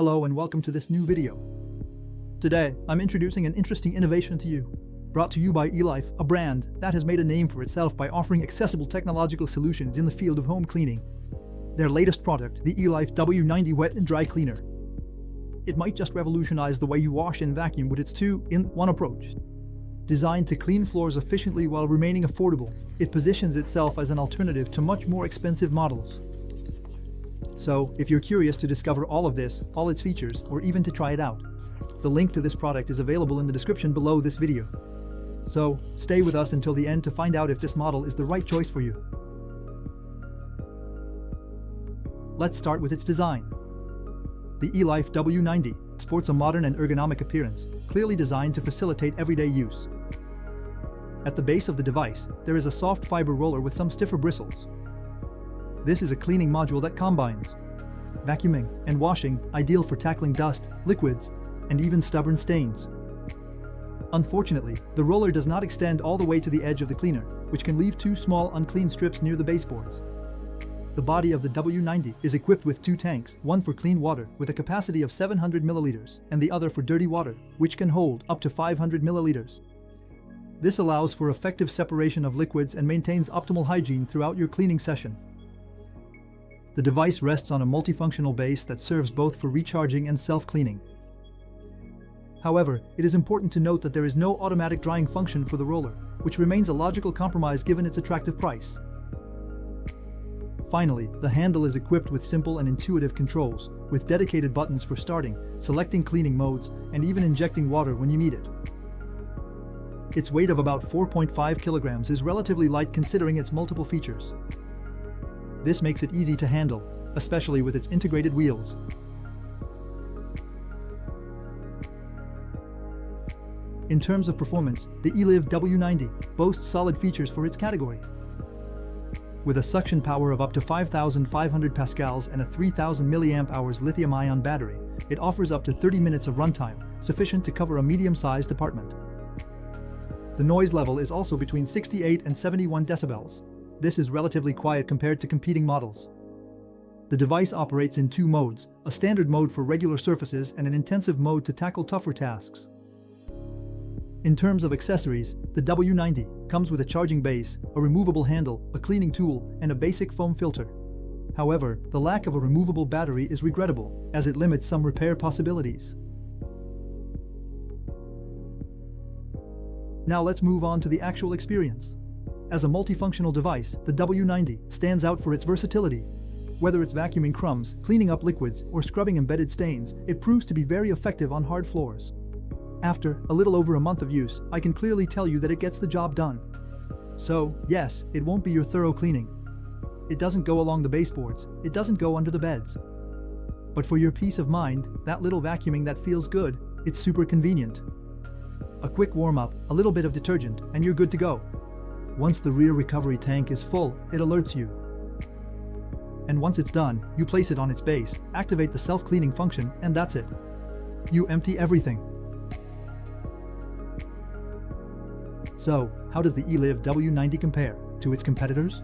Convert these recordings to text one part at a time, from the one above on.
Hello and welcome to this new video. Today, I'm introducing an interesting innovation to you. Brought to you by iLIFE, a brand that has made a name for itself by offering accessible technological solutions in the field of home cleaning. Their latest product, the iLIFE W90 Wet and Dry Cleaner. It might just revolutionize the way you wash and vacuum with its two-in-one approach. Designed to clean floors efficiently while remaining affordable, it positions itself as an alternative to much more expensive models. So, if you're curious to discover all of this, all its features, or even to try it out, the link to this product is available in the description below this video. So, stay with us until the end to find out if this model is the right choice for you. Let's start with its design. The iLIFE W90 sports a modern and ergonomic appearance, clearly designed to facilitate everyday use. At the base of the device, there is a soft fiber roller with some stiffer bristles. This is a cleaning module that combines vacuuming and washing, ideal for tackling dust, liquids, and even stubborn stains. Unfortunately, the roller does not extend all the way to the edge of the cleaner, which can leave two small unclean strips near the baseboards. The body of the W90 is equipped with two tanks, one for clean water with a capacity of 700 milliliters and the other for dirty water, which can hold up to 500 milliliters. This allows for effective separation of liquids and maintains optimal hygiene throughout your cleaning session. The device rests on a multifunctional base that serves both for recharging and self-cleaning. However, it is important to note that there is no automatic drying function for the roller, which remains a logical compromise given its attractive price. Finally, the handle is equipped with simple and intuitive controls, with dedicated buttons for starting, selecting cleaning modes, and even injecting water when you need it. Its weight of about 4.5 kilograms is relatively light considering its multiple features. This makes it easy to handle, especially with its integrated wheels. In terms of performance, the iLIFE W90 boasts solid features for its category. With a suction power of up to 5,500 pascals and a 3,000 mAh lithium-ion battery, it offers up to 30 minutes of runtime, sufficient to cover a medium-sized apartment. The noise level is also between 68 and 71 decibels. This is relatively quiet compared to competing models. The device operates in two modes, a standard mode for regular surfaces and an intensive mode to tackle tougher tasks. In terms of accessories, the W90 comes with a charging base, a removable handle, a cleaning tool, and a basic foam filter. However, the lack of a removable battery is regrettable, as it limits some repair possibilities. Now let's move on to the actual experience. As a multifunctional device, the W90 stands out for its versatility. Whether it's vacuuming crumbs, cleaning up liquids, or scrubbing embedded stains, it proves to be very effective on hard floors. After a little over a month of use, I can clearly tell you that it gets the job done. So, yes, it won't be your thorough cleaning. It doesn't go along the baseboards, it doesn't go under the beds. But for your peace of mind, that little vacuuming that feels good, it's super convenient. A quick warm-up, a little bit of detergent, and you're good to go. Once the rear recovery tank is full, it alerts you. And once it's done, you place it on its base, activate the self-cleaning function, and that's it. You empty everything. So, how does the iLIFE W90 compare to its competitors?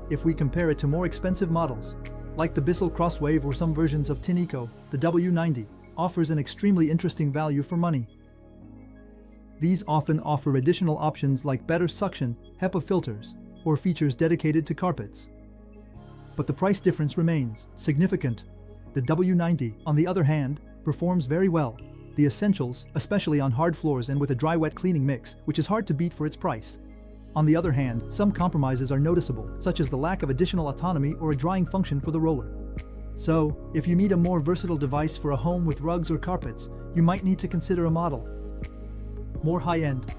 If we compare it to more expensive models, like the Bissell Crosswave or some versions of Tineco, the W90 offers an extremely interesting value for money. These often offer additional options like better suction, HEPA filters, or features dedicated to carpets. But the price difference remains significant. The W90, on the other hand, performs very well. The essentials, especially on hard floors and with a dry-wet cleaning mix, which is hard to beat for its price. On the other hand, some compromises are noticeable, such as the lack of additional autonomy or a drying function for the roller. So, if you need a more versatile device for a home with rugs or carpets, you might need to consider a model more high-end.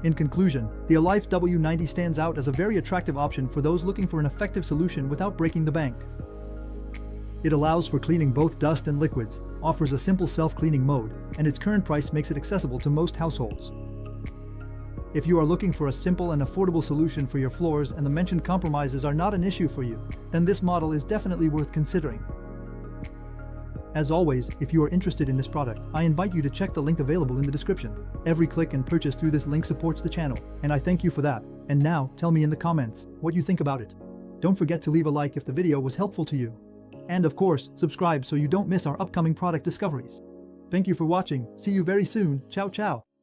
In conclusion, the iLIFE W90 stands out as a very attractive option for those looking for an effective solution without breaking the bank. It allows for cleaning both dust and liquids, offers a simple self-cleaning mode, and its current price makes it accessible to most households. If you are looking for a simple and affordable solution for your floors and the mentioned compromises are not an issue for you, then this model is definitely worth considering. As always, if you are interested in this product, I invite you to check the link available in the description. Every click and purchase through this link supports the channel, and I thank you for that. And now, tell me in the comments what you think about it. Don't forget to leave a like if the video was helpful to you. And of course, subscribe so you don't miss our upcoming product discoveries. Thank you for watching. See you very soon. Ciao ciao.